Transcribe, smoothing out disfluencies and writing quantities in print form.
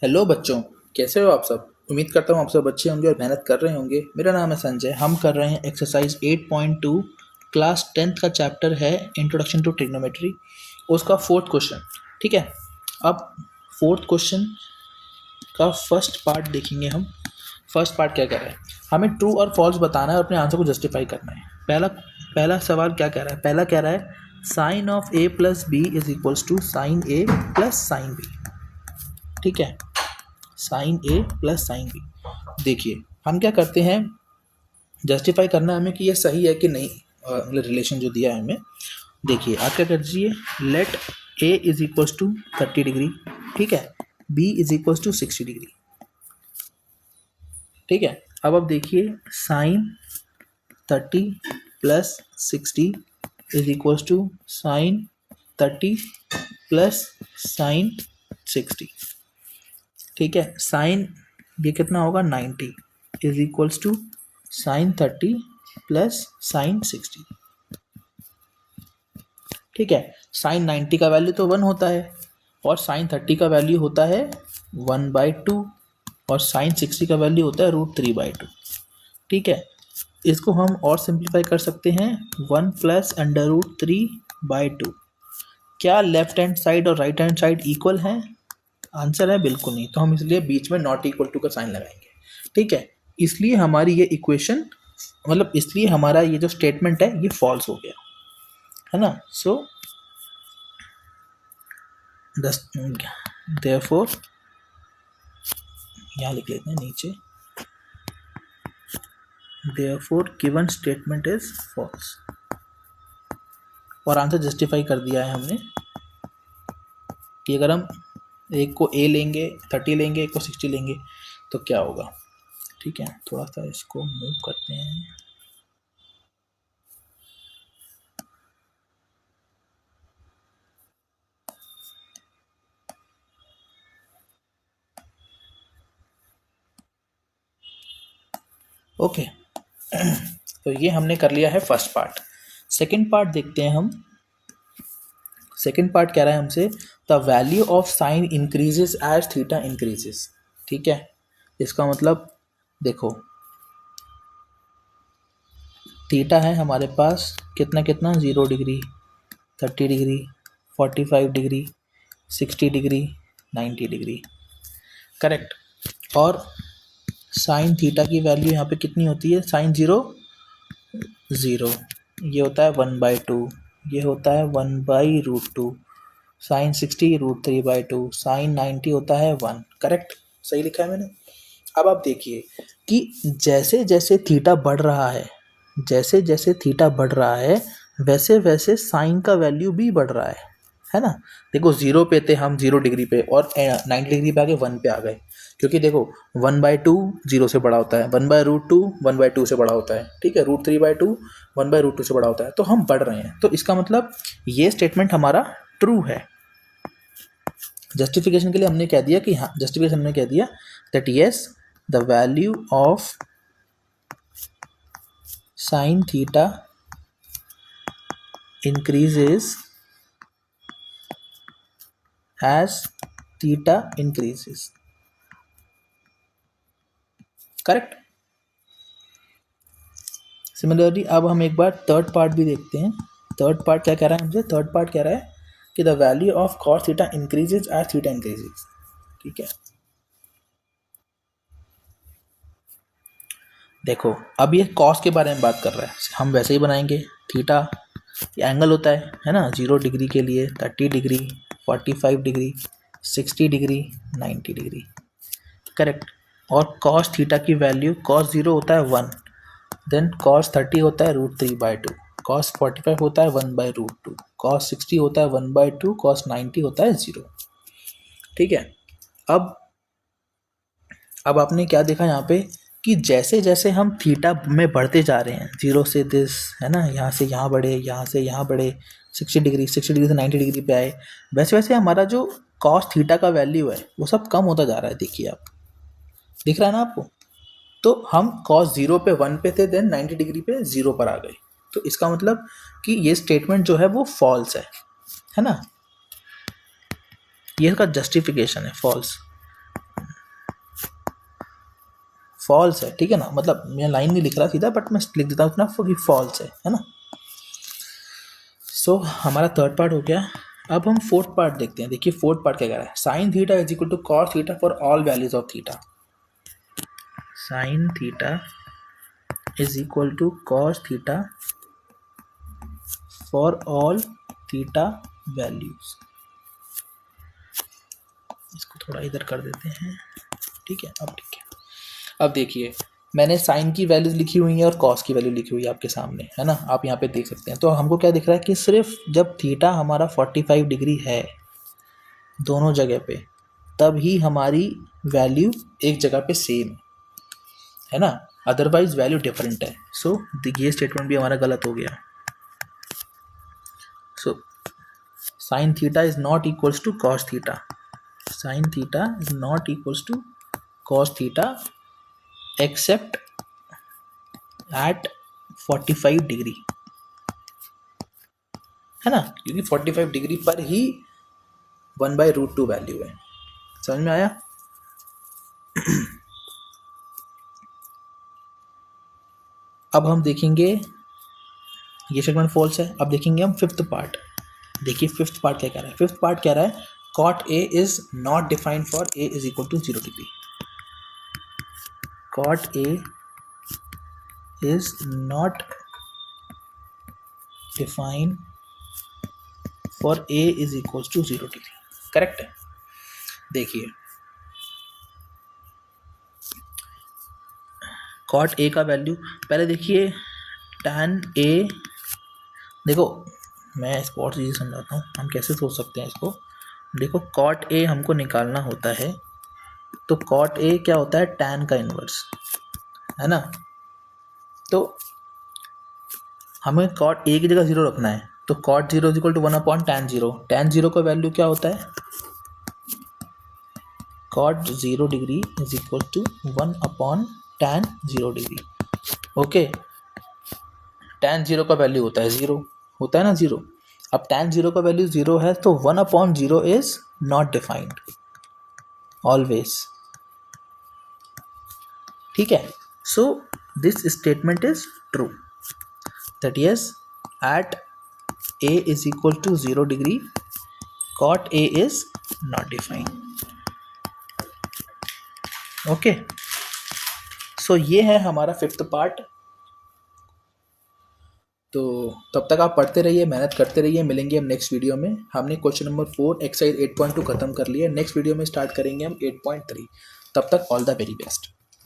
Hello बच्चों, कैसे हो आप सब। उम्मीद करता हूँ आप सब अच्छे होंगे और मेहनत कर रहे होंगे। मेरा नाम है संजय। हम कर रहे हैं एक्सरसाइज 8.2, क्लास 10th का चैप्टर है इंट्रोडक्शन टू ट्रिग्नोमेट्री, उसका फोर्थ क्वेश्चन। ठीक है, अब फोर्थ क्वेश्चन का फर्स्ट पार्ट देखेंगे हम। फर्स्ट पार्ट क्या कह रहा है, हमें ट्रू और फॉल्स बताना है और अपने आंसर को जस्टिफाई करना है। पहला सवाल क्या कह रहा है, पहला कह रहा है sine of a plus B is equals to sine A plus sine B. ठीक है, sine A plus sine B. देखिए हम क्या करते हैं, जस्टिफाई करना है हमें कि ये सही है कि नहीं, मतलब रिलेशन जो दिया है हमें। देखिए आप क्या कर दीजिए, let A is equals to 30 degree, ठीक है, B is equals to 60 degree. ठीक है, अब आप देखिए sine 30 plus 60 is equals to sine 30 plus sine 60। ठीक है, साइन ये कितना होगा 90 is equals to sine 30 plus sine 60। ठीक है, साइन 90 का वैल्यू तो 1 होता है और साइन 30 का वैल्यू होता है 1/2 और साइन 60 का वैल्यू होता है √3/2। ठीक है, इसको हम और सिंप्लीफाई कर सकते हैं 1 प्लस √3/2। क्या लेफ्ट हैंड साइड और राइट हैंड साइड इक्वल हैं? आंसर है बिल्कुल नहीं, तो हम इसलिए बीच में नॉट इक्वल टू का साइन लगाएंगे। ठीक है, इसलिए हमारी ये इक्वेशन, मतलब इसलिए हमारा ये जो स्टेटमेंट है ये फॉल्स हो गया है ना। सो देयरफॉर यहाँ लिख लेते हैं नीचे, therefore given statement is false. और आंसर जस्टिफाई कर दिया है हमने कि अगर हम एक को a लेंगे 30 लेंगे, एक को 60 लेंगे तो क्या होगा। ठीक है, थोड़ा सा इसको मूव करते हैं। ओके तो ये हमने कर लिया है फर्स्ट पार्ट। सेकंड पार्ट देखते हैं हम। सेकंड पार्ट कह रहा है हमसे the value of sine increases as theta increases. ठीक है, इसका मतलब देखो थीटा है हमारे पास कितना कितना 0 degree, 30 degree, 45 degree, 60 degree, 90 degree, correct. और साइन थीटा की वैल्यू यहाँ पे कितनी होती है, साइन 0 0, ये होता है 1/2, ये होता है 1/√2, साइन 60 √3/2, साइन 90 होता है 1। करेक्ट, सही लिखा है मैंने। अब आप देखिए कि जैसे जैसे थीटा बढ़ रहा है, जैसे जैसे थीटा बढ़ रहा है वैसे वैसे साइन का वैल्यू भी बढ़ रहा है ना। देखो 0 पे थे हम, 0 डिग्री पे, और 90 डिग्री पे आके 1 पे आ गए, क्योंकि देखो 1/2 0 से बड़ा होता है, 1/√2 1/2 से बड़ा होता है, ठीक है, √3/2 1/√2 से बड़ा होता है, तो हम बढ़ रहे हैं। तो इसका मतलब ये स्टेटमेंट हमारा ट्रू है। जस्टिफिकेशन के लिए हमने कह दिया कि हाँ, जस्टिफिकेशन में कह दिया that yes the value of sine theta increases as theta increases। Correct. Similarly अब हम एक बार थर्ड पार्ट भी देखते हैं। थर्ड पार्ट क्या कह रहा है हमसे, थर्ड पार्ट कह रहा है कि the value of cos theta increases as theta increases. ठीक है, देखो अब ये cos के बारे में बात कर रहा है, हम वैसे ही बनाएंगे। थीटा एंगल होता है ना, 0 डिग्री के लिए 30 degree, 45 degree, 60 degree, 90 degree, correct. और cos थीटा की वैल्यू, cos 0 होता है 1, देन cos 30 होता है √3/2, cos 45 होता है 1/√2, cos 60 होता है 1/2, cos 90 होता है 0। ठीक है, अब आपने क्या देखा यहाँ पे कि जैसे जैसे हम थीटा में बढ़ते जा रहे हैं, 0 से दिस है ना, यहाँ से यहाँ बढ़े, यहाँ से यहाँ बढ़े, 60 डिग्री से 90 डिग्री पे आए, वैसे वैसे हमारा जो cos थीटा का वैल्यू है वो सब कम होता जा रहा है। देखिए आप, दिख रहा है ना आपको। तो हम cos 0 पे 1 पे थे, देन 90 डिग्री पे 0 पर आ गए। तो इसका मतलब कि ये स्टेटमेंट जो है वो फॉल्स है ना। ये इसका जस्टिफिकेशन है, फॉल्स। फॉल्स है, ठीक है ना, मतलब मैं लाइन नहीं लिख रहा सीधा, बट मैं लिख देता हूँ इतना कि फॉल्स है ना। सो हमारा थर्ड पार्ट हो गया। अब हम फोर्थ पार्ट देखते हैं। देखिए फोर्थ पार्ट क्या कह रहा है, sine theta is equal to cos theta for all values of theta. Sine theta is equal to cos theta for all theta values. इसको थोड़ा इधर कर देते हैं, ठीक है। अब ठीक है, अब देखिए मैंने साइन की वैल्यूज लिखी हुई है और कॉस की वैल्यू लिखी हुई है आपके सामने, है ना, आप यहाँ पे देख सकते हैं। तो हमको क्या दिख रहा है कि सिर्फ जब थीटा हमारा 45 डिग्री है दोनों जगह पे, तब ही हमारी वैल्यू एक जगह पे सेम है ना, अदरवाइज वैल्यू डिफरेंट है। सो ये स्टेटमेंट भी हमारा गलत हो गया। So sine theta is not equals to cos theta, sine theta is not equals to cos theta except at 45 degree, है ना, क्योंकि 45 डिग्री पर ही 1/√2 वैल्यू है। समझ में आया? अब हम देखेंगे, ये स्टेटमेंट फॉल्स है। अब देखेंगे हम फिफ्थ पार्ट। देखिए फिफ्थ पार्ट क्या कह रहा है। फिफ्थ पार्ट कह रहा है cot A is not defined for A is equal to 0 degree. cot A is not defined for A is equal to 0 degree. Correct है। देखिए cot A का वैल्यू पहले देखिए, tan A, देखो मैं इसको और चीज़ें समझाता हूँ हम कैसे सोच सकते हैं इसको। देखो cot A हमको निकालना होता है, तो cot A क्या होता है, tan का इन्वर्स, है ना। तो हमें cot A की जगह 0 रखना है, तो cot 0 is equal to 1/tan 0। tan 0 का वैल्यू क्या होता है, cot 0 degree is equal to 1/tan 0 degree. Okay, tan 0 का वैल्यू होता है 0, होता है ना 0। अब tan 0 का वैल्यू 0 है, तो 1/0 इज नॉट डिफाइंड ऑलवेज, ठीक है। So this statement is true, that yes at A is equal to 0 degree cot A is not defined। Okay, so ये है हमारा फिफ्थ पार्ट। तो तब तक आप पढ़ते रहिए, मेहनत करते रहिए। मिलेंगे हम नेक्स्ट वीडियो में। हमने क्वेश्चन नंबर 4 एक्सरसाइज 8.2 खत्म कर लिया। नेक्स्ट वीडियो में स्टार्ट करेंगे हम 8.3। तब तक ऑल द वेरी बेस्ट।